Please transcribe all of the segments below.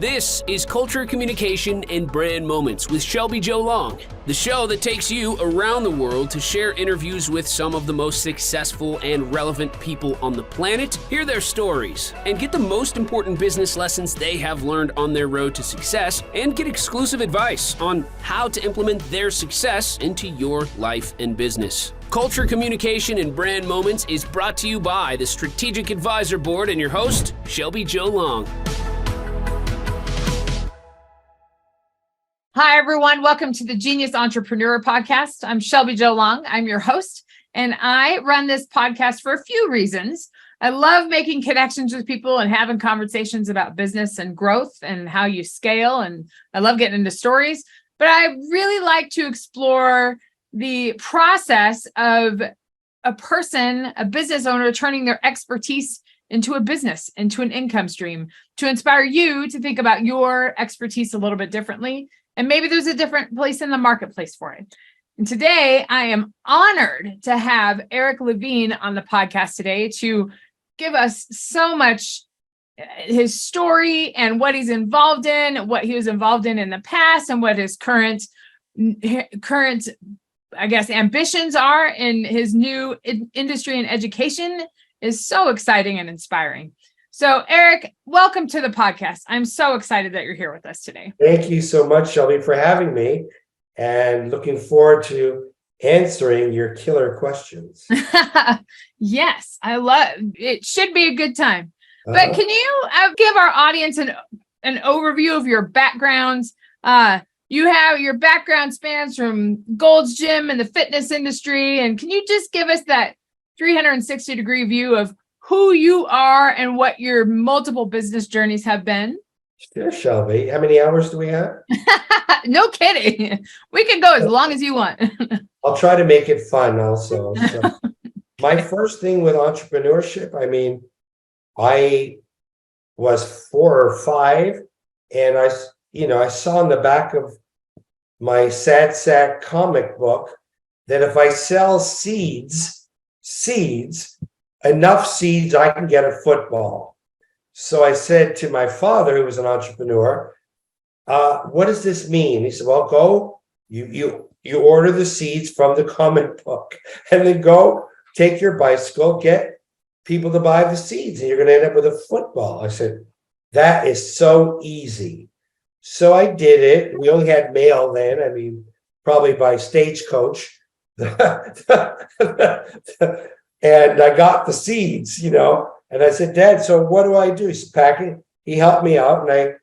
This is Culture, Communication, and Brand Moments with Shelby Joe Long, the show that takes you around the world to share interviews with some of the most successful and relevant people on the planet, hear their stories, and get the most important business lessons they have learned on their road to success, and get exclusive advice on how to implement their success into your life and business. Culture, Communication, and Brand Moments is brought to you by the Strategic Advisor Board and your host, Shelby Joe Long. Hi, everyone. Welcome to the Genius Entrepreneur Podcast. I'm Shelby Joe Long. I'm your host, and I run this podcast for a few reasons. I love making connections with people and having conversations about business and growth and how you scale, and I love getting into stories. But I really like to explore the process of a person, a business owner, turning their expertise into a business, into an income stream, to inspire you to think about your expertise a little bit differently. And maybe there's a different place in the marketplace for it. And today I am honored to have Eric Levine on the podcast today to give us so much his story and what he's involved in, what he was involved in the past, and what his current, I guess, ambitions are in his new industry and education is so exciting and inspiring. So, Eric, welcome to the podcast. I'm so excited that you're here with us today. Thank you so much, Shelby, for having me, and looking forward to answering your killer questions. Yes, I love it. Should be a good time. But can you give our audience an overview of your backgrounds? Your background spans from Gold's Gym and the fitness industry. And can you just give us that 360-degree view of who you are and what your multiple business journeys have been? Sure, Shelby. How many hours do we have? No kidding. We can go as long as you want. I'll try to make it fun also. So, my first thing with entrepreneurship, I was 4 or 5, and I saw in the back of my Sad Sack comic book that if I sell seeds, enough seeds, I can get a football. So I said to my father, who was an entrepreneur, what does this mean? He said, well, go, you order the seeds from the comic book, and then go take your bicycle, get people to buy the seeds, and you're going to end up with a football. I said, that is so easy. So I did it. We only had mail then. Probably by stagecoach. And I got the seeds, and I said, Dad, so what do I do? He's packing. He helped me out, and I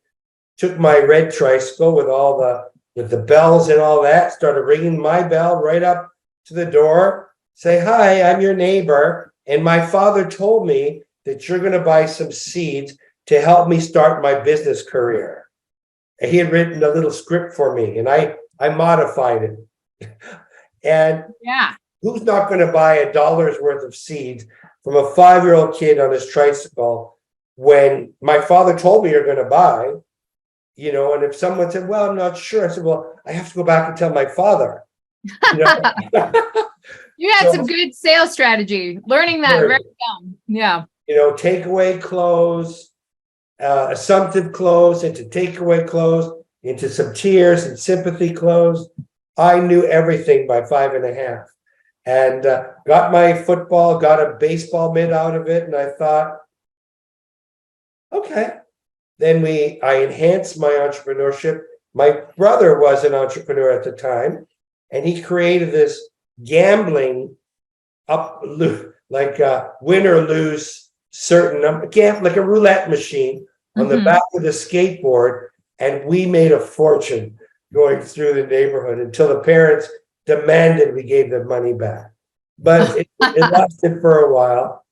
took my red tricycle with the bells and all that, started ringing my bell right up to the door, say, hi, I'm your neighbor. And my father told me that you're going to buy some seeds to help me start my business career. And he had written a little script for me, and I modified it. And yeah. Who's not going to buy $1 worth of seeds from a 5-year-old kid on his tricycle when my father told me you're going to buy, and if someone said, well, I'm not sure. I said, well, I have to go back and tell my father. You had some good sales strategy, learning that very young. Yeah. Takeaway clothes, assumptive clothes into takeaway clothes, into some tears and sympathy clothes. I knew everything by 5 and a half. And got my football, got a baseball mitt out of it, and I thought, okay. Then I enhanced my entrepreneurship. My brother was an entrepreneur at the time, and he created this gambling win or lose certain number, like a roulette machine on the back of the skateboard, and we made a fortune going through the neighborhood until the parents demanded we gave them money back. But it lasted for a while.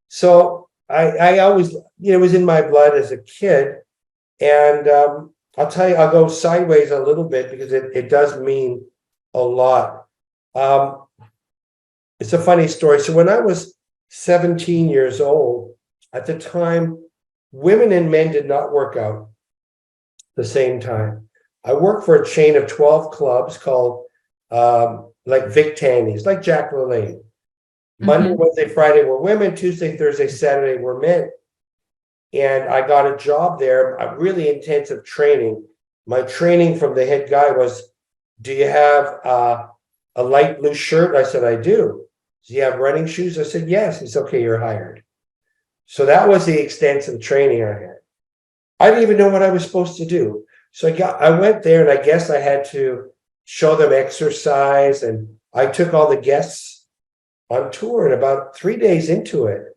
So I always, it was in my blood as a kid. And I'll tell you, I'll go sideways a little bit because it does mean a lot. It's a funny story. So when I was 17 years old, at the time, women and men did not work out the same time. I worked for a chain of 12 clubs called like Vic Tanny's, like Jack LaLanne. Monday, Wednesday, Friday were women. Tuesday, Thursday, Saturday were men. And I got a job there, a really intensive training. My training from the head guy was, do you have a light blue shirt? I said, I do. Do you have running shoes? I said, yes. He said, okay, you're hired. So that was the extensive training I had. I didn't even know what I was supposed to do. So I went there, and I guess I had to show them exercise, and I took all the guests on tour. And about 3 days into it,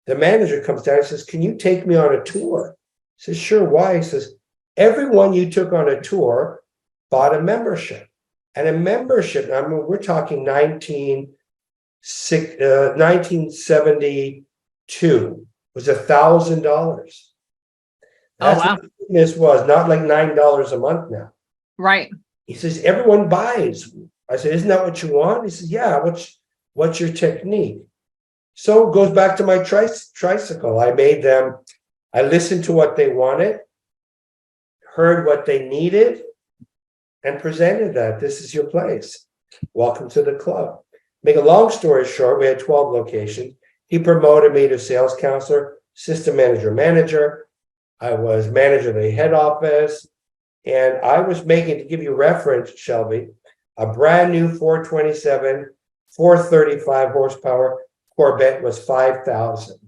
the manager comes down and says, can you take me on a tour? I says, sure, why? He says, everyone you took on a tour bought a membership. And a membership, I mean, we're talking 1972 was $1,000. That's wow. what this was, not like $9 a month now. Right. He says, everyone buys. I said, isn't that what you want? He says, yeah, what's your technique? So it goes back to my tricycle. I listened to what they wanted, heard what they needed, and presented that. This is your place. Welcome to the club. Make a long story short, we had 12 locations. He promoted me to sales counselor, system manager. I was manager of the head office. And I was making, to give you reference, Shelby, a brand new 427, 435 horsepower Corvette was $5,000.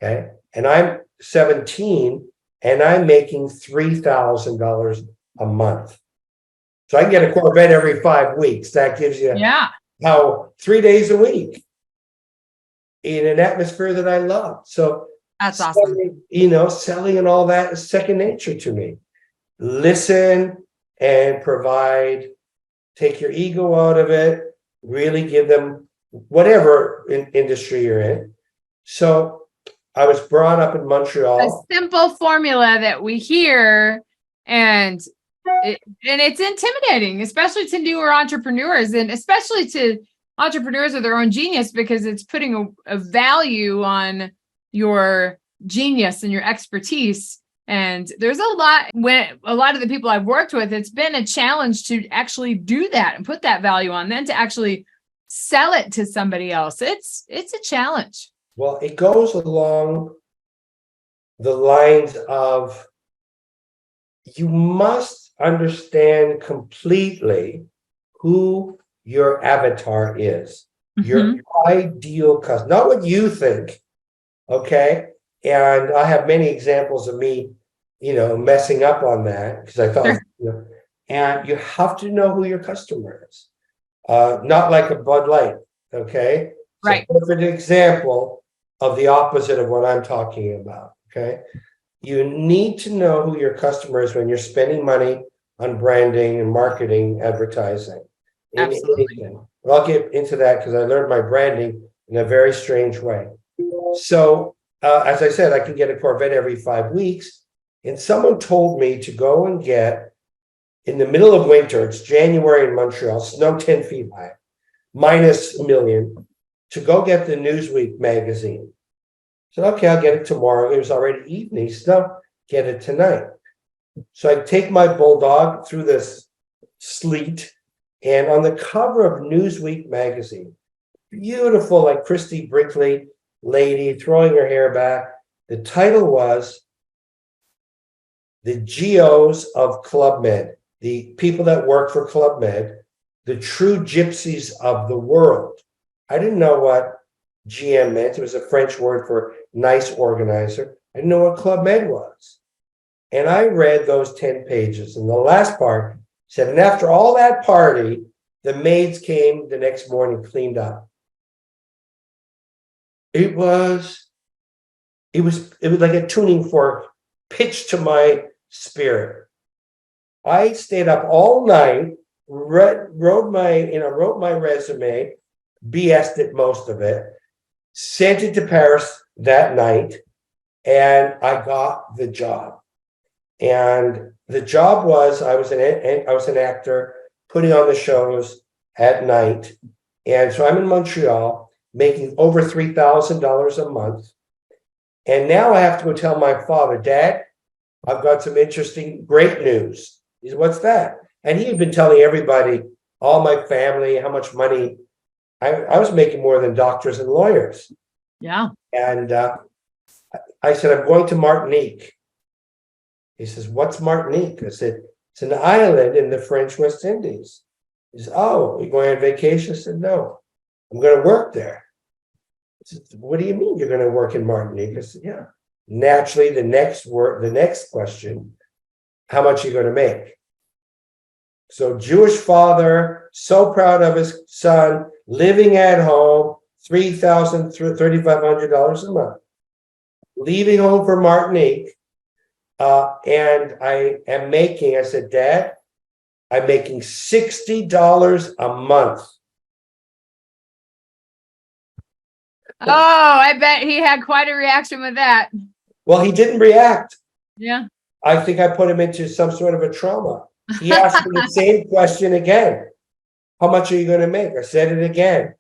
Okay. And I'm 17 and I'm making $3,000 a month. So I can get a Corvette every 5 weeks. That gives you how 3 days a week in an atmosphere that I love. So that's awesome. Selling and all that is second nature to me. Listen and provide, take your ego out of it, really give them whatever industry you're in. So I was brought up in Montreal. A simple formula that we hear, and it's intimidating, especially to newer entrepreneurs, and especially to entrepreneurs with their own genius, because it's putting a value on your genius and your expertise. And there's a lot of the people I've worked with, it's been a challenge to actually do that and put that value on, then to actually sell it to somebody else. It's a challenge. Well, it goes along the lines of, you must understand completely who your avatar is, your ideal customer, not what you think. Okay. And I have many examples of me, messing up on that, because I thought, and you have to know who your customer is. Not like a Bud Light. Okay. Right. It's a perfect example of the opposite of what I'm talking about. Okay. You need to know who your customer is when you're spending money on branding and marketing, advertising. Absolutely. Well, I'll get into that because I learned my branding in a very strange way. So, as I said, I can get a Corvette every 5 weeks. And someone told me to go and get, in the middle of winter, it's January in Montreal, snow 10 feet high, minus a million, to go get the Newsweek magazine. I said, okay, I'll get it tomorrow. It was already evening. So get it tonight. So I take my bulldog through this sleet, and on the cover of Newsweek magazine, beautiful, like Christy Brinkley lady throwing her hair back. The title was The GOs of Club Med, the people that work for Club Med, the true gypsies of the world. I didn't know what GM meant. It was a French word for nice organizer. I didn't know what Club Med was. And I read those 10 pages. And the last part said, and after all that party, the maids came the next morning, cleaned up. It was like a tuning fork pitched to my spirit. I stayed up all night, wrote my resume, BS'd it, most of it, sent it to Paris that night, and I got the job. And the job was, I was an actor putting on the shows at night. And so I'm in Montreal making over $3,000 a month. And now I have to go tell my father, Dad, I've got some great news. He said, what's that? And he had been telling everybody, all my family, how much money I was making, more than doctors and lawyers. Yeah. And I said, I'm going to Martinique. He says, what's Martinique? I said, it's an island in the French West Indies. He said, oh, you're going on vacation? I said, no, I'm going to work there. I said, what do you mean you're going to work in Martinique? I said, yeah. Naturally, the next question, how much are you going to make? So Jewish father, so proud of his son, living at home, $3,000, $3,500 a month, leaving home for Martinique. And I am making, I said, Dad, I'm making $60 a month. Oh, I bet he had quite a reaction with that. Well, he didn't react. Yeah. I think I put him into some sort of a trauma. He asked me the same question again. How much are you going to make? I said it again.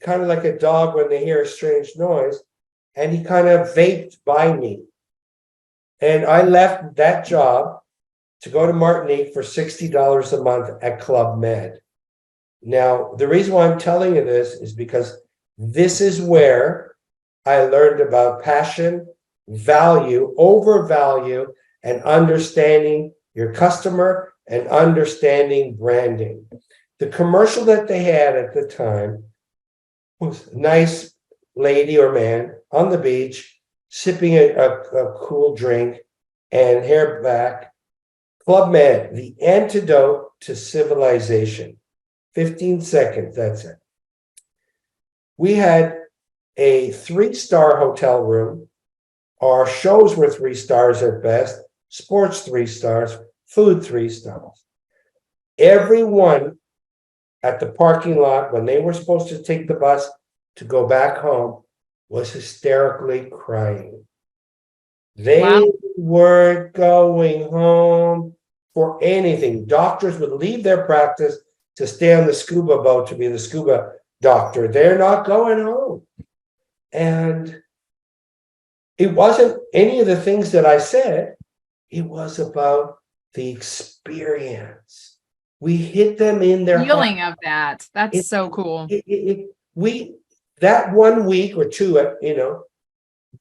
Kind of like a dog when they hear a strange noise. And he kind of vaped by me. And I left that job to go to Martinique for $60 a month at Club Med. Now, the reason why I'm telling you this is because this is where I learned about passion, value, overvalue, and understanding your customer and understanding branding. The commercial that they had at the time was a nice lady or man on the beach, sipping a cool drink and hair back. Club Med, the antidote to civilization. 15 seconds, that's it. We had a 3-star hotel room. Our shows were 3 stars at best, sports 3 stars, food 3 stars. Everyone at the parking lot, when they were supposed to take the bus to go back home, was hysterically crying. They weren't going home for anything. Doctors would leave their practice to stay on the scuba boat to be the scuba doctor. They're not going home. And it wasn't any of the things that I said. It was about the experience. We hit them in their Feeling of that. That's so cool. That 1 week or two,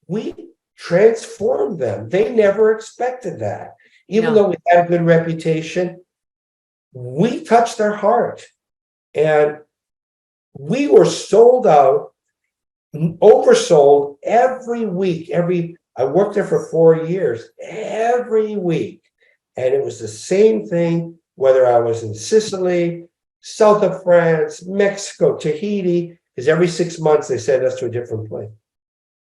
we transformed them. They never expected that. Even though we had a good reputation, we touched their heart. And we were sold out, oversold every week. I worked there for 4 years, every week. And it was the same thing, whether I was in Sicily, south of France, Mexico, Tahiti, because every 6 months they send us to a different place.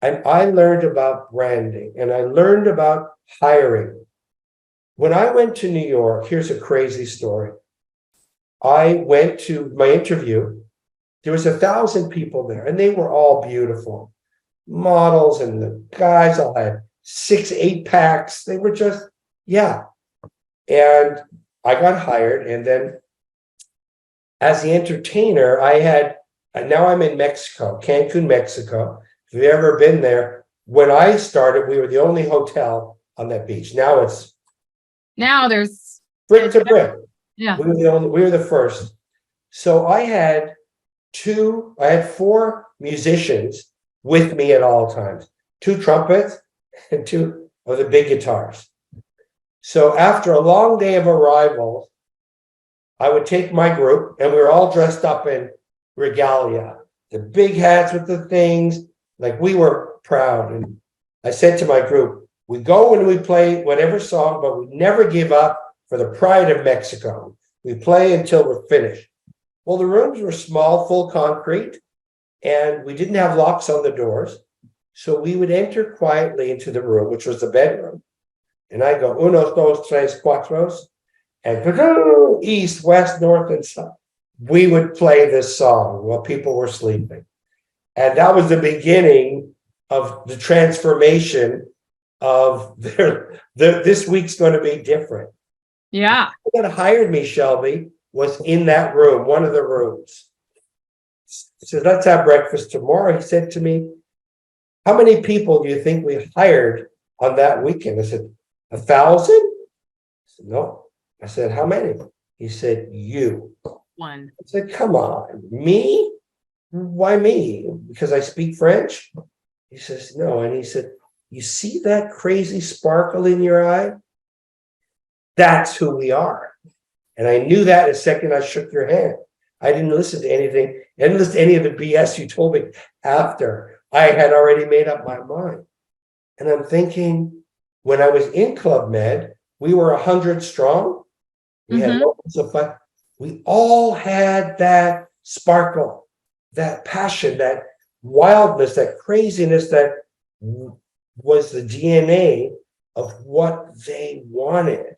And I learned about branding and I learned about hiring. When I went to New York, here's a crazy story. I went to my interview. There was 1,000 people there and they were all beautiful. Models, and the guys all had 6, 8-packs. They were just, And I got hired. And then as the entertainer, now I'm in Mexico, Cancun, Mexico. If you've ever been there, when I started, we were the only hotel on that beach. Now there's brick to brick. Yeah. We were the first. So I had 4 musicians with me at all times, 2 trumpets and 2 of the big guitars. So after a long day of arrivals, I would take my group and we were all dressed up in regalia, the big hats with the things, like we were proud. And I said to my group, we go and we play whatever song, but we never give up for the pride of Mexico. We play until we're finished. Well, the rooms were small, full concrete, and we didn't have locks on the doors. So we would enter quietly into the room, which was the bedroom. And I go, 1, 2, 3, 4, and east, west, north, and south. We would play this song while people were sleeping. And that was the beginning of the transformation of this week's going to be different. Yeah. The guy that hired me, Shelby, was in that room, one of the rooms. He said, let's have breakfast tomorrow. He said to me, how many people do you think we hired on that weekend? I said, 1,000? I said, no. I said, how many? He said, you. 1. I said, come on, me? Why me? Because I speak French? He says, no. And he said, you see that crazy sparkle in your eye? That's who we are. And I knew that the second I shook your hand. I didn't listen to anything. I didn't listen to any of the BS you told me after. I had already made up my mind. And I'm thinking, when I was in Club Med, we were 100 strong. We had lots of fun. We all had that sparkle, that passion, that wildness, that craziness that was the DNA of what they wanted.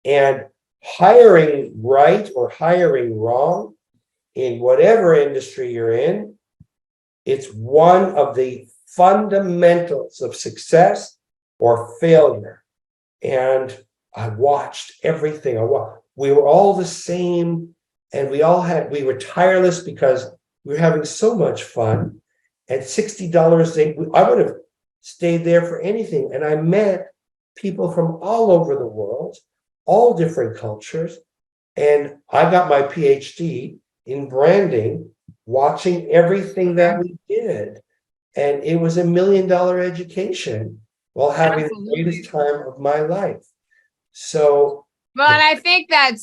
And hiring right or hiring wrong in whatever industry you're in, it's one of the fundamentals of success or failure. And I watched everything. We were all the same, and we were tireless because we were having so much fun. At $60 a day, I would have stayed there for anything. And I met people from all over the world, all different cultures. And I got my PhD in branding, watching everything that we did. And it was $1 million education while having the greatest time of my life. So, well, and I think I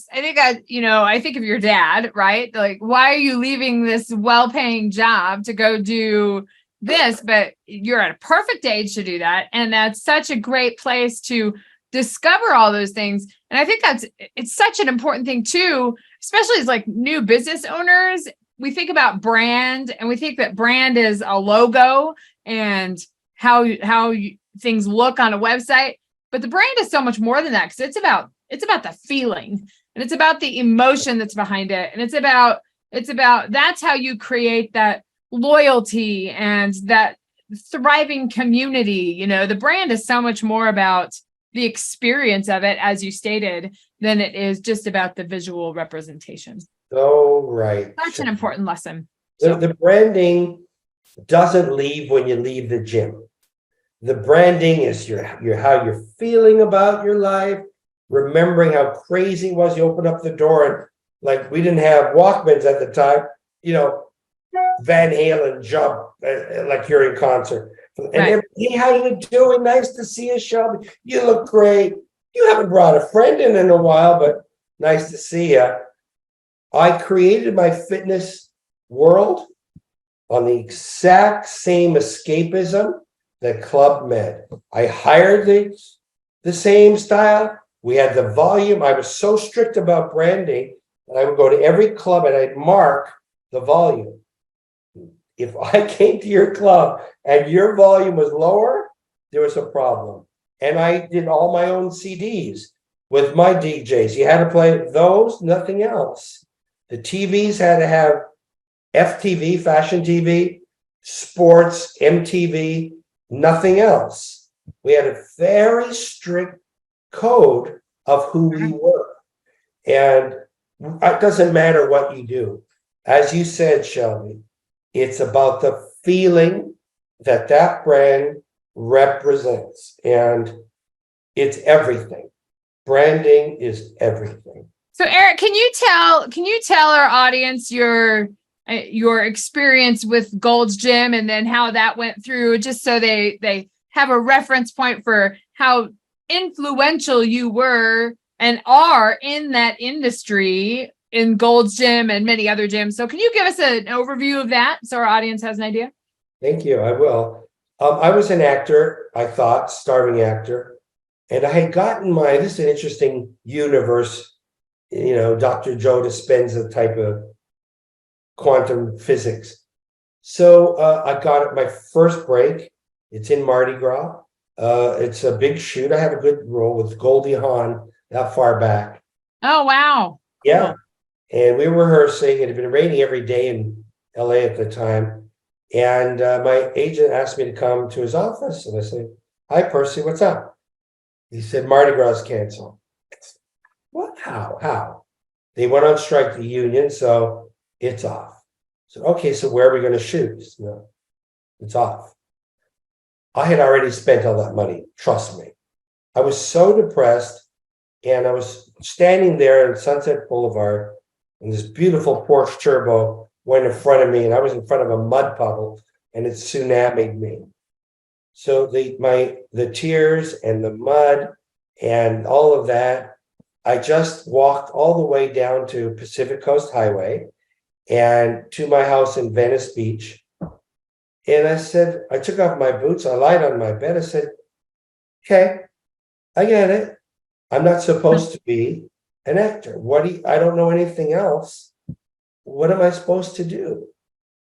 think of your dad, right? Like, why are you leaving this well-paying job to go do this? But you're at a perfect age to do that. And that's such a great place to discover all those things. And I think it's such an important thing too, especially as like new business owners. We think about brand, and we think that brand is a logo and how things look on a website. But the brand is so much more than that, because it's about the feeling, and it's about the emotion that's behind it. And it's about that's how you create that loyalty and that thriving community. The brand is so much more about the experience of it, as you stated, than it is just about the visual representation. Oh, right. Such an important lesson. The branding doesn't leave when you leave the gym. The branding is your how you're feeling about your life, remembering how crazy it was. You open up the door and, like, we didn't have Walkmans at the time, Van Halen jump like you're in concert. And right. Hey, how you doing? Nice to see you, Shelby. You look great. You haven't brought a friend in a while, but nice to see you. I created my fitness world on the exact same escapism that Club Med. I hired the same style. We had the volume. I was so strict about branding that I would go to every club and I'd mark the volume. If I came to your club and your volume was lower, there was a problem. And I did all my own CDs with my DJs. You had to play those, nothing else. The TVs had to have FTV, fashion TV, sports, MTV, nothing else. We had a very strict code of who we were. And it doesn't matter what you do. As you said, Shelby, it's about the feeling that brand represents. And it's everything. Branding is everything. So Eric, can you tell our audience your experience with Gold's Gym, and then how that went through, just so they have a reference point for how influential you were and are in that industry, in Gold's Gym and many other gyms. So can you give us an overview of that so our audience has an idea? Thank you. I will. I was an actor, I thought, starving actor. And I had gotten this is an interesting universe, Dr. Joe Dispenza type of quantum physics. So I got my first break. It's in Mardi Gras. It's a big shoot. I have a good role with Goldie Hawn that far back. Oh, wow. Yeah. Cool. And we were rehearsing. It had been raining every day in LA at the time. And my agent asked me to come to his office. And I said, "Hi, Percy, what's up?" He said, "Mardi Gras is canceled." What? How? They went on strike, the union, so it's off. So, okay, so where are we going to shoot? No, it's off. I had already spent all that money. Trust me. I was so depressed, and I was standing there on Sunset Boulevard, and this beautiful Porsche Turbo went in front of me, and I was in front of a mud puddle, and it tsunami'd me. So the tears and the mud and all of that, I just walked all the way down to Pacific Coast Highway and to my house in Venice Beach. And I said, I took off my boots, I lied on my bed, I said, okay, I get it. I'm not supposed to be an actor. I don't know anything else. What am I supposed to do?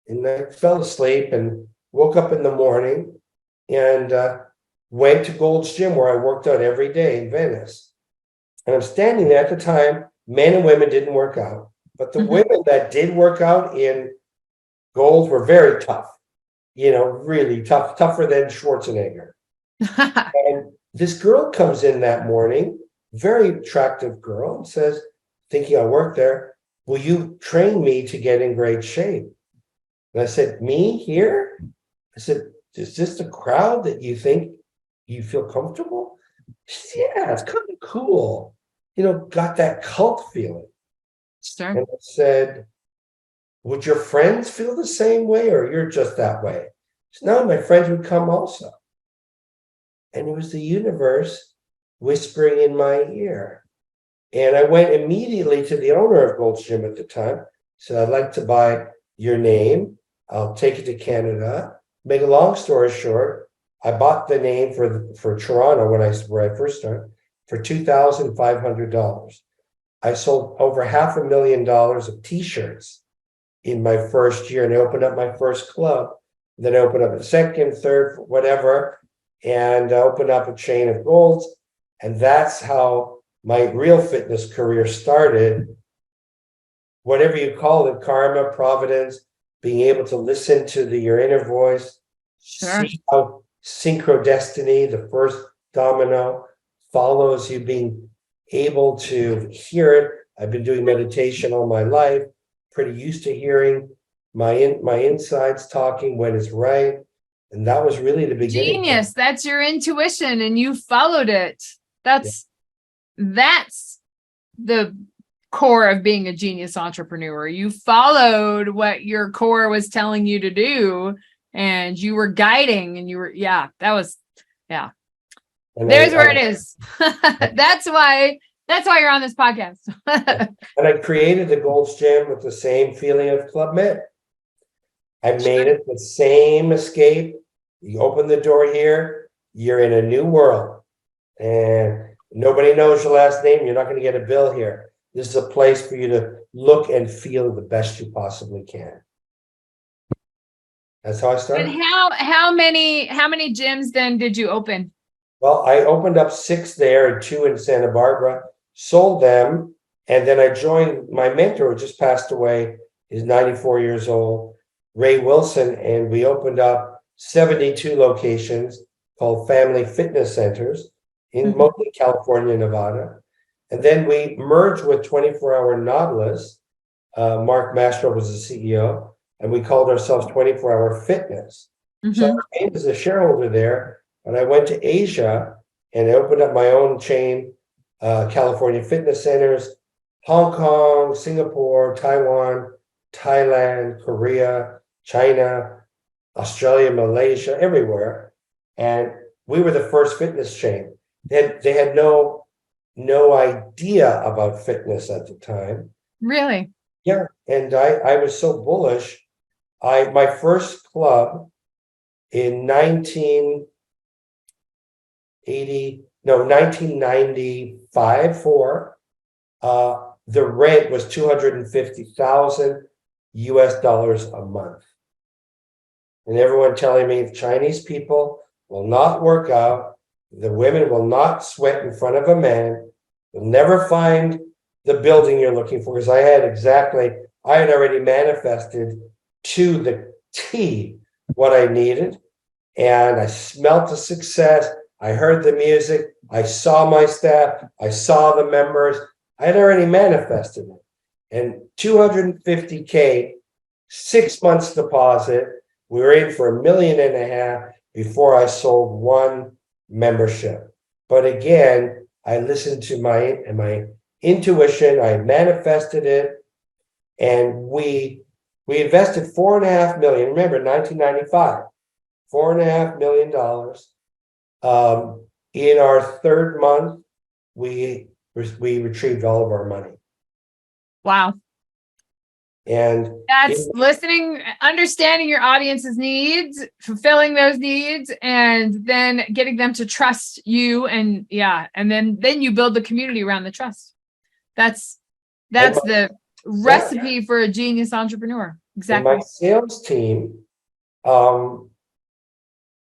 And I fell asleep and woke up in the morning and went to Gold's Gym where I worked out every day in Venice. And I'm standing there at the time, men and women didn't work out, but the women that did work out in Gold's were very tough, really tough, tougher than Schwarzenegger. And this girl comes in that morning, very attractive girl, and says, thinking I work there, will you train me to get in great shape? And I said, me here? I said, is this the crowd that you think you feel comfortable? She said, yeah, it's kind of cool. Got that cult feeling. Sure. And I said, would your friends feel the same way or you're just that way? She said, no, my friends would come also. And it was the universe whispering in my ear. And I went immediately to the owner of Gold's Gym at the time. Said, I'd like to buy your name. I'll take it to Canada. Make a long story short, I bought the name for Toronto where I first started for $2,500. I sold over $500,000 of t-shirts in my first year, and I opened up my first club. Then I opened up a second, third, whatever, and I opened up a chain of Golds. And that's how my real fitness career started. Whatever you call it, karma, providence, being able to listen to your inner voice, Sure. see how synchrodestiny, the first domino, follows you, being able to hear it. I've been doing meditation all my life, pretty used to hearing my insides talking when it's right. And that was really the beginning. Genius. That's your intuition and you followed it. That's the core of being a genius entrepreneur. You followed what your core was telling you to do and you were guiding and And there's where it is. That's why you're on this podcast. And I created the Gold's Gym with the same feeling of Club Med. I made it the same escape. You open the door here, you're in a new world. And nobody knows your last name. You're not going to get a bill here. This is a place for you to look and feel the best you possibly can. That's how I started. And how many gyms then did you open? Well, I opened up 6 there and 2 in Santa Barbara, sold them, and then I joined my mentor who just passed away. He's 94 years old, Ray Wilson, and we opened up 72 locations called Family Fitness Centers in mostly California, Nevada. And then we merged with 24 Hour Nautilus. Mark Mastro was the CEO, and we called ourselves 24 Hour Fitness. So I came as a shareholder there. And I went to Asia and I opened up my own chain, California Fitness Centers, Hong Kong, Singapore, Taiwan, Thailand, Korea, China, Australia, Malaysia, everywhere. And we were the first fitness chain. They had no idea about fitness at the time. Really? Yeah. And I was so bullish. My first club in 1995, 4, the rent was $250,000 a month. And everyone telling me the Chinese people will not work out, the women will not sweat in front of a man, you'll never find the building you're looking for, because I had already manifested to the T what I needed, and I smelt the success. I heard the music. I saw my staff. I saw the members. I had already manifested it. And $250K, 6 months deposit. We were in for $1.5 million before I sold one membership. But again, I listened to my intuition. I manifested it, and we invested $4.5 million. Remember, 1995. $4.5 million. In our third month, we retrieved all of our money. Wow. And That's listening, understanding your audience's needs, fulfilling those needs, and then getting them to trust you. And then you build the community around the trust. That's the recipe for a genius entrepreneur. Exactly. And my sales team,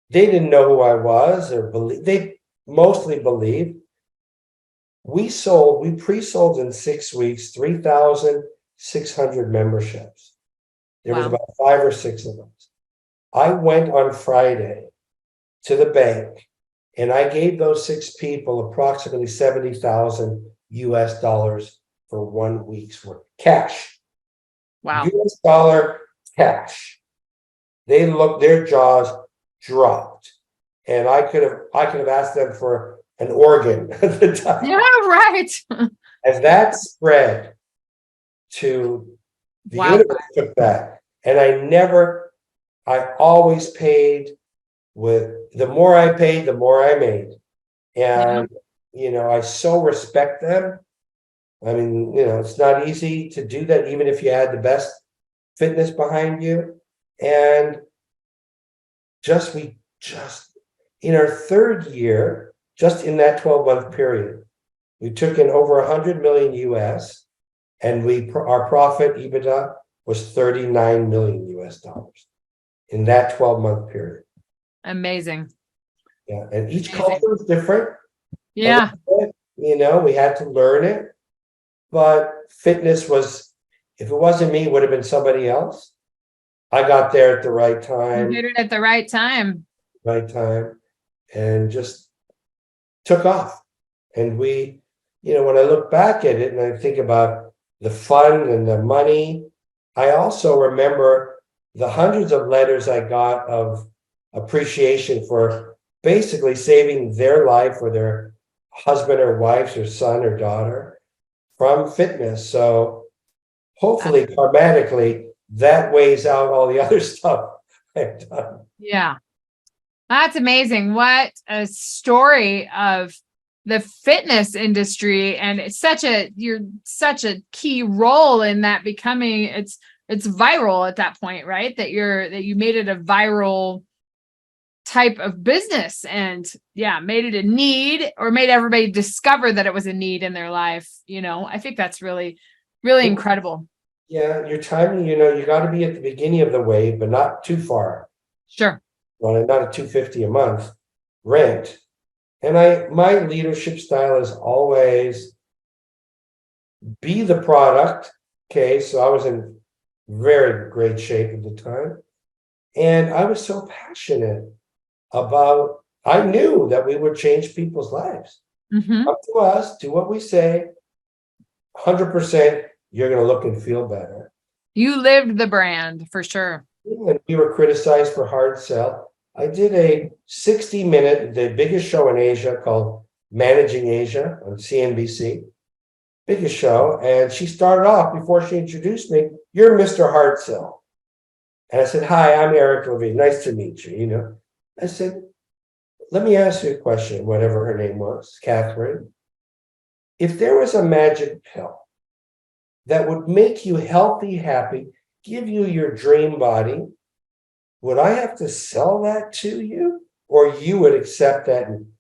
they didn't know who I was or they mostly believed. We pre-sold in 6 weeks, 3,600 memberships. There was about 5 or 6 of us. I went on Friday to the bank and I gave those 6 people approximately $70,000 for 1 week's work. Cash. Wow. US dollar cash. Their jaws dropped. And I could have asked them for an organ at the time. Yeah, right. As that spread to the universe took that. And I always paid with, the more I paid, the more I made. And, I so respect them. I mean, it's not easy to do that, even if you had the best fitness behind you. And in our third year, just in that 12-month period, we took in over 100 million US, and our profit EBITDA was $39 million US in that 12-month period. Amazing. Yeah, and each culture is different. Yeah. We had to learn it, but fitness was, if it wasn't me, it would have been somebody else. I got there at the right time. You did it at the right time. And just took off. And when I look back at it and I think about the fun and the money, I also remember the hundreds of letters I got of appreciation for basically saving their life or their husband or wife or son or daughter from fitness. So hopefully karmatically that weighs out all the other stuff I've done. Yeah. That's amazing. What a story of the fitness industry. And you're such a key role in that becoming, it's viral at that point, right? That you made it a viral type of business and made it a need, or made everybody discover that it was a need in their life. I think that's really, really incredible. Yeah. Your timing, you got to be at the beginning of the wave, but not too far. Sure. Well, not a $250 a month rent. And my leadership style is always be the product. Okay. So I was in very great shape at the time. And I was so passionate about, I knew that we would change people's lives. Mm-hmm. Up to us, do what we say, 100%, you're going to look and feel better. You lived the brand for sure. And we were criticized for hard sell. I did a 60-minute, the biggest show in Asia called Managing Asia on CNBC. Biggest show. And she started off, before she introduced me, "You're Mr. Hard Sell." And I said, "Hi, I'm Eric Levine. Nice to meet you." I said, "Let me ask you a question," whatever her name was, Catherine. "If there was a magic pill that would make you healthy, happy, give you your dream body, would I have to sell that to you, or you would accept that and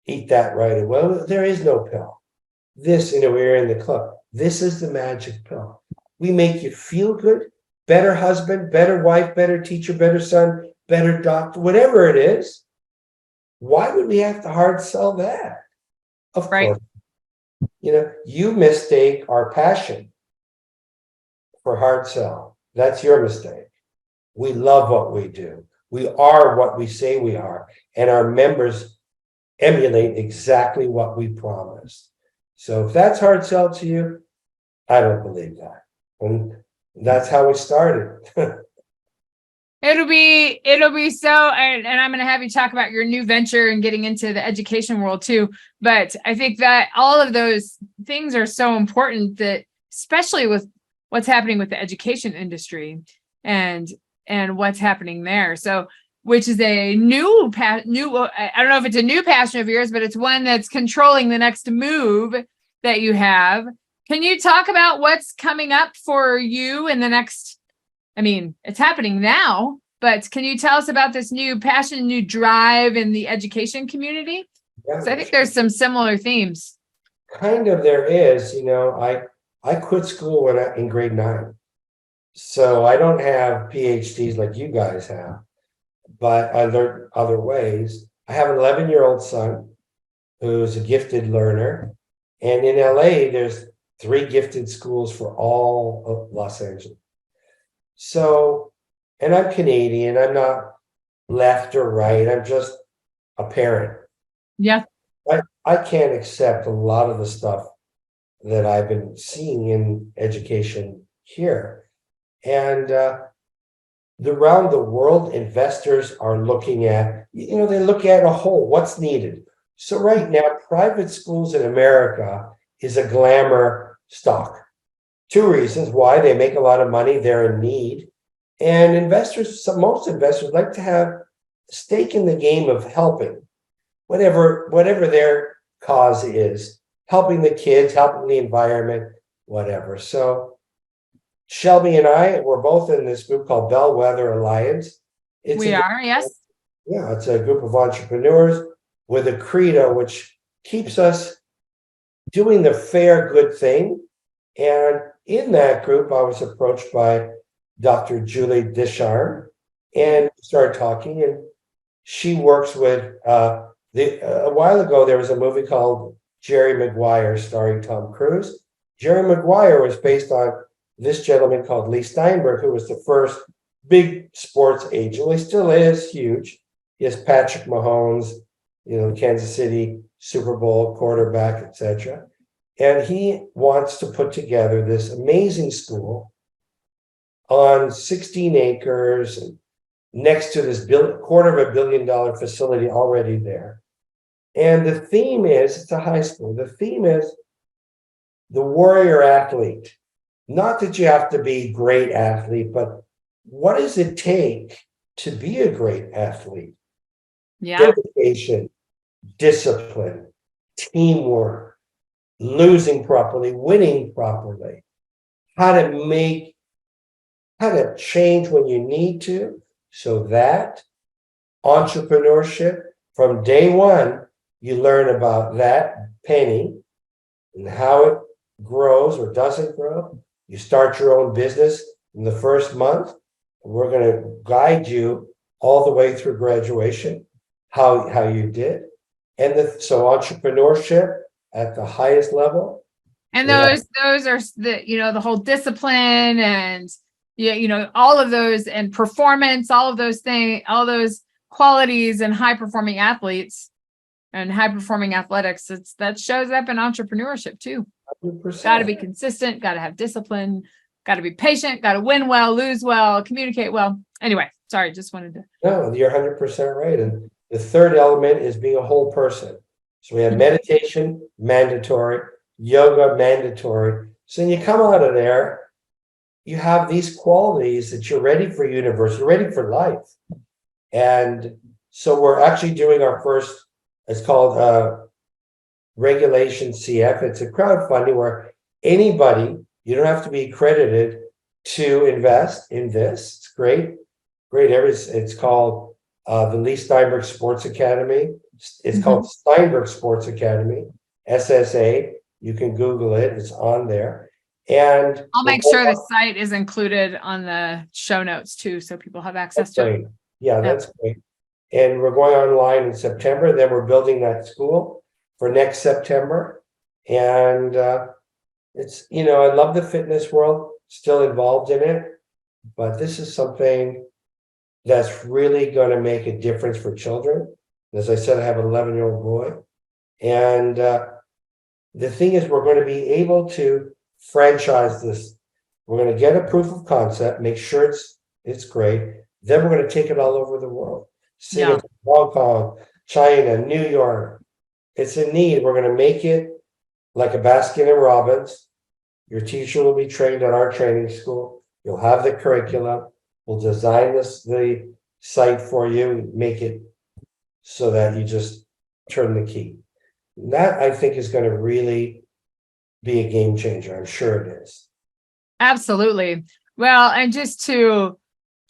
eat that right away?" "Well, there is no pill. This, we were in the club. This is the magic pill. We make you feel good, better husband, better wife, better teacher, better son, better doctor, whatever it is. Why would we have to hard sell that?" Of course. You mistake our passion for hard sell. That's your mistake. We love what we do. We are what we say we are. And our members emulate exactly what we promised. So if that's hard sell to you, I don't believe that. And that's how we started. It'll be so, and I'm going to have you talk about your new venture and getting into the education world too. But I think that all of those things are so important, that especially with what's happening with the education industry and what's happening there. So which is a new, I don't know if it's a new passion of yours, but it's one that's controlling the next move that you have. Can you talk about what's coming up for you in the next, I mean, it's happening now, but can you tell us about this new passion, new drive in the education community? Yeah, So I think there's some similar themes. kind of there is, I quit school in grade 9. So I don't have PhDs like you guys have, but I learned other ways. I have an 11-year-old son who's a gifted learner. And in LA, there's 3 gifted schools for all of Los Angeles. So, and I'm Canadian, I'm not left or right, I'm just a parent. Yeah. I can't accept a lot of the stuff that I've been seeing in education here. And around the world, investors are looking at, they look at a whole, what's needed. So right now, private schools in America is a glamour stock. 2 reasons why: they make a lot of money, they're in need. And most investors like to have a stake in the game of helping, whatever their cause is, helping the kids, helping the environment, whatever. So Shelby and I, we're both in this group called Bellwether Alliance. Yes. Yeah, it's a group of entrepreneurs with a credo which keeps us doing the fair, good thing. And in that group, I was approached by Dr. Julie Descharnes and started talking. And she works with, a while ago, there was a movie called Jerry Maguire starring Tom Cruise. Jerry Maguire was based on this gentleman called Lee Steinberg, who was the first big sports agent. Well, he still is huge. He has Patrick Mahomes, Kansas City Super Bowl quarterback, etc. And he wants to put together this amazing school on 16 acres next to this $250 million facility already there. And the theme is, it's a high school, the theme is the warrior athlete. Not that you have to be a great athlete, but what does it take to be a great athlete? Yeah. Dedication, discipline, teamwork, losing properly, winning properly, how to change when you need to, so that entrepreneurship from day one, you learn about that penny and how it grows or doesn't grow. You start your own business in the first month. We're going to guide you all the way through graduation, how you did. And so entrepreneurship at the highest level. And those are the whole discipline and all of those, and performance, all of those things, all those qualities and high performing athletes and high performing athletics. That shows up in entrepreneurship too. 100%. Got to be consistent, got to have discipline, got to be patient, got to win well, lose well, communicate well. Anyway, sorry, just wanted to. No, you're 100% right. And the third element is being a whole person. So we have meditation, mandatory, yoga, mandatory. So when you come out of there, you have these qualities that you're ready for university, you're ready for life. And so we're actually doing our first, it's called Regulation CF. It's a crowdfunding where anybody, you don't have to be accredited to invest in this. It's great. It's called the Lee Steinberg Sports Academy. It's called Steinberg Sports Academy, SSA. You can Google it. It's on there. And I'll make sure the site is included on the show notes too, so people have access to it. Yeah, that's great. And we're going online in September. Then we're building that school for next September. And it's, I love the fitness world, still involved in it, but this is something that's really going to make a difference for children. As I said, I have an 11-year-old boy. And the thing is, we're going to be able to franchise this. We're going to get a proof of concept, make sure it's great. Then we're going to take it all over the world. Singapore, Hong Kong, China, New York. It's a need. We're going to make it like a Baskin and Robbins. Your teacher will be trained at our training school. You'll have the curriculum. We'll design the site for you, make it so that you just turn the key. That I think is going to really be a game changer. I'm sure it is. Absolutely. Well, and just to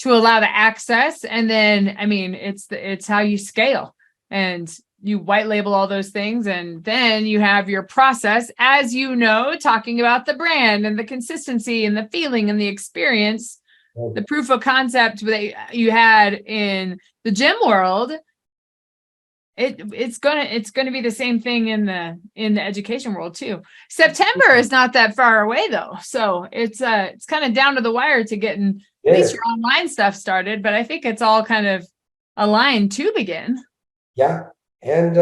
allow the access, and then I mean it's how you scale, and you white label all those things, and then you have your process, as you know, talking about the brand and the consistency and the feeling and the experience, the proof of concept that you had in the gym world. It's gonna be the same thing in the education world too. September is not that far away though, so it's kind of down to the wire to getting at least your online stuff started. But I think it's all kind of aligned to begin. Yeah, and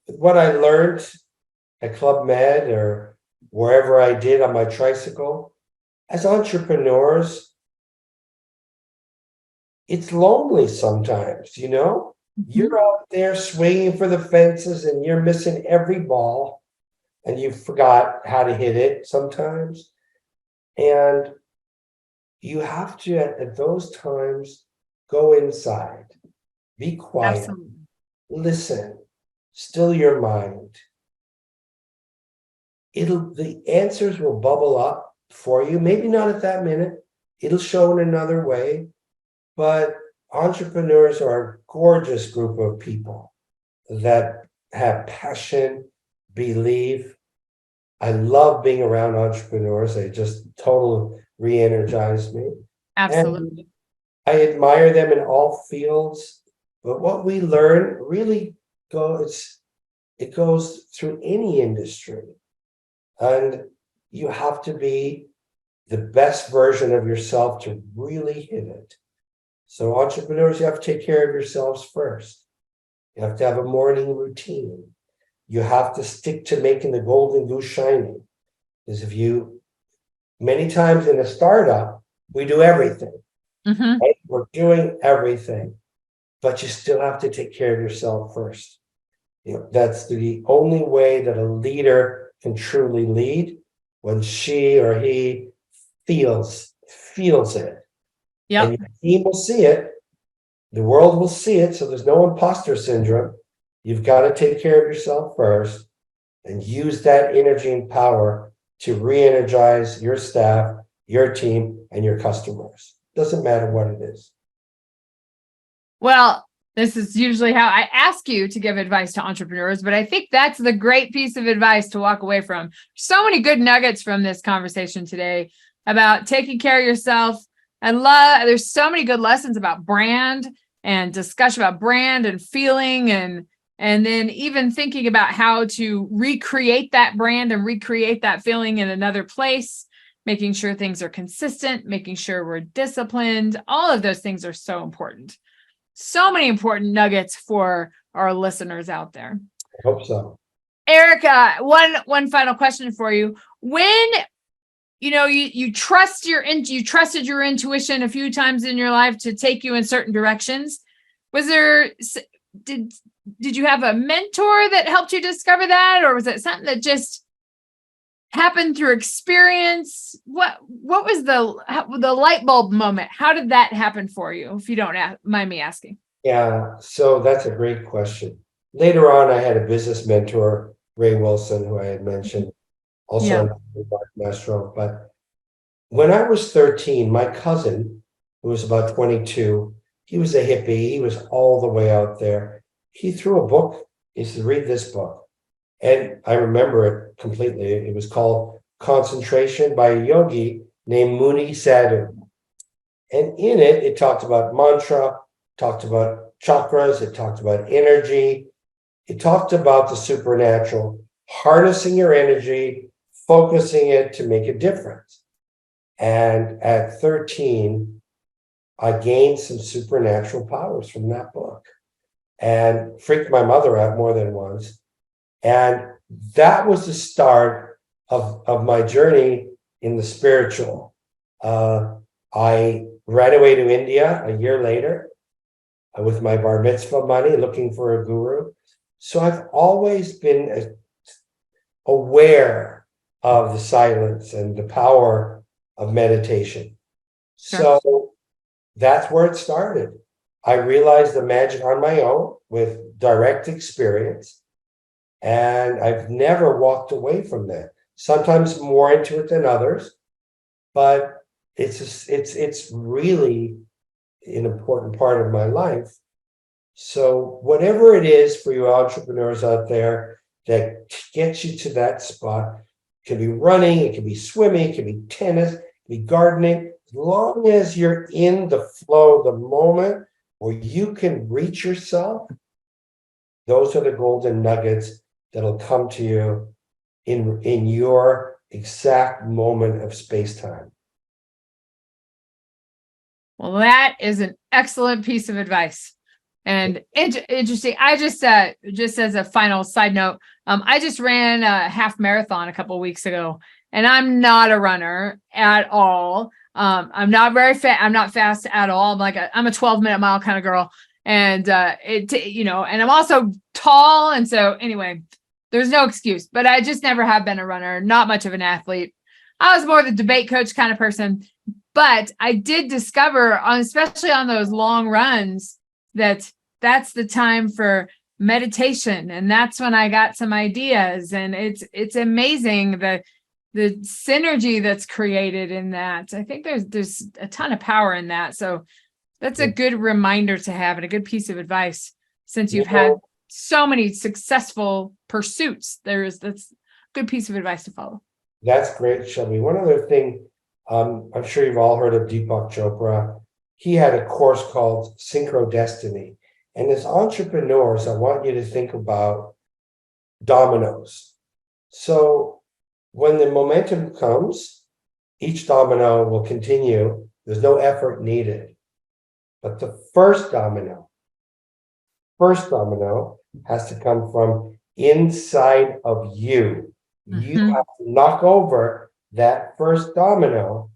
what I learned at Club Med or wherever I did on my tricycle, as entrepreneurs, it's lonely sometimes, You're out there swinging for the fences and you're missing every ball and you forgot how to hit it sometimes. And you have to, at those times, go inside, be quiet, Absolutely. listen, still your mind. The answers will bubble up for you. Maybe not at that minute. It'll show in another way. But entrepreneurs are a gorgeous group of people that have passion, believe. I love being around entrepreneurs. They just totally re-energize me. Absolutely. And I admire them in all fields. But what we learn really goes through any industry. And you have to be the best version of yourself to really hit it. So entrepreneurs, you have to take care of yourselves first. You have to have a morning routine. You have to stick to making the golden goose shiny. Because many times in a startup, we do everything. Mm-hmm. Right? We're doing everything, but you still have to take care of yourself first. That's the only way that a leader can truly lead, when she or he feels it. Yep. And your team will see it. The world will see it. So there's no imposter syndrome. You've got to take care of yourself first and use that energy and power to re-energize your staff, your team, and your customers. Doesn't matter what it is. Well, this is usually how I ask you to give advice to entrepreneurs, but I think that's the great piece of advice to walk away from. So many good nuggets from this conversation today about taking care of yourself. There's so many good lessons about brand and discussion about brand and feeling, and then even thinking about how to recreate that brand and recreate that feeling in another place, making sure things are consistent, making sure we're disciplined. All of those things are so important. So many important nuggets for our listeners out there. I hope so. Erica, one final question for you. When you trusted your intuition a few times in your life to take you in certain directions, did you have a mentor that helped you discover that, or was it something that just happened through experience? What was the light bulb moment? How did that happen for you, if you don't mind me asking? Yeah, so that's a great question. Later on, I had a business mentor, Ray Wilson, who I had mentioned, also Mark Mastro. But when I was 13, my cousin, who was about 22, he was a hippie. He was all the way out there. He threw a book. He said, read this book. And I remember it completely. It was called Concentration by a yogi named Muni Sadhu. And in it, it talked about mantra, talked about chakras, it talked about energy, it talked about the supernatural, harnessing your energy, focusing it to make a difference. And at 13, I gained some supernatural powers from that book and freaked my mother out more than once. And that was the start of my journey in the spiritual. I ran away to India a year later with my bar mitzvah money, looking for a guru. So I've always been aware of the silence and the power of meditation. Sure. So that's where it started. I realized the magic on my own with direct experience, and I've never walked away from that. Sometimes more into it than others, but it's really an important part of my life. So whatever it is for you entrepreneurs out there that gets you to that spot, it can be running, it can be swimming, it can be tennis, it can be gardening. As long as you're in the flow, the moment where you can reach yourself, those are the golden nuggets that'll come to you in your exact moment of space-time. Well, that is an excellent piece of advice. And interesting. I just as a final side note, I just ran a half marathon a couple of weeks ago, and I'm not a runner at all. I'm not very fast. I'm not fast at all. I'm a 12-minute mile kind of girl. And, and I'm also tall. And so anyway, there's no excuse, but I just never have been a runner, not much of an athlete. I was more the debate coach kind of person, but I did discover especially on those long runs, that's the time for meditation. And that's when I got some ideas, and it's amazing the synergy that's created in that. I think there's a ton of power in that. So that's a good reminder to have, and a good piece of advice, since you've had so many successful pursuits. That's a good piece of advice to follow. That's great, Shelby. One other thing, I'm sure you've all heard of Deepak Chopra. He had a course called Synchrodestiny. And as entrepreneurs, I want you to think about dominoes. So when the momentum comes, each domino will continue. There's no effort needed. But the first domino has to come from inside of you. You have to knock over that first domino.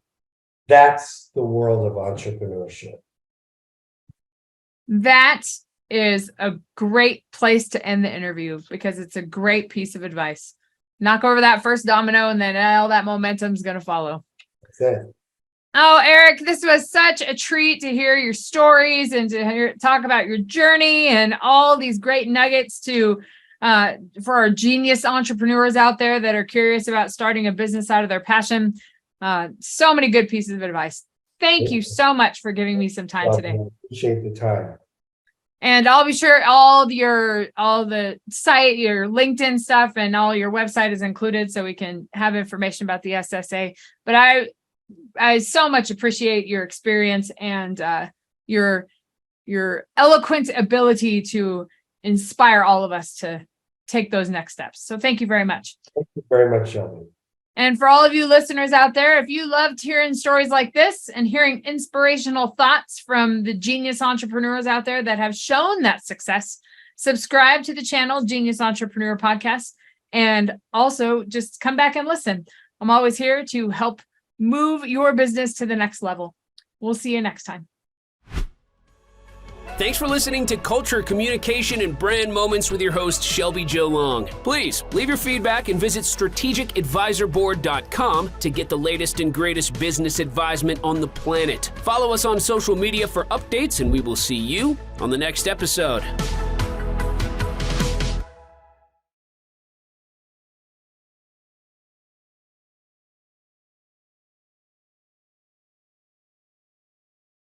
That's the world of entrepreneurship. That is a great place to end the interview, because it's a great piece of advice. Knock over that first domino, and then all that momentum is going to follow. That's it. Oh, Eric, this was such a treat to hear your stories and to talk about your journey and all these great nuggets for our genius entrepreneurs out there that are curious about starting a business out of their passion. So many good pieces of advice. Thank you so much for giving me some time today. I appreciate the time. And I'll be sure all the site, your LinkedIn stuff, and all your website is included, so we can have information about the SSA. But I so much appreciate your experience and your eloquent ability to inspire all of us to take those next steps. So thank you very much. Thank you very much, Shelby. And for all of you listeners out there, if you loved hearing stories like this and hearing inspirational thoughts from the genius entrepreneurs out there that have shown that success, subscribe to the channel, Genius Entrepreneur Podcast, and also just come back and listen. I'm always here to help move your business to the next level. We'll see you next time. Thanks for listening to Culture, Communication, and Brand Moments with your host, Shelby Jo Long. Please leave your feedback and visit strategicadvisorboard.com to get the latest and greatest business advisement on the planet. Follow us on social media for updates, and we will see you on the next episode.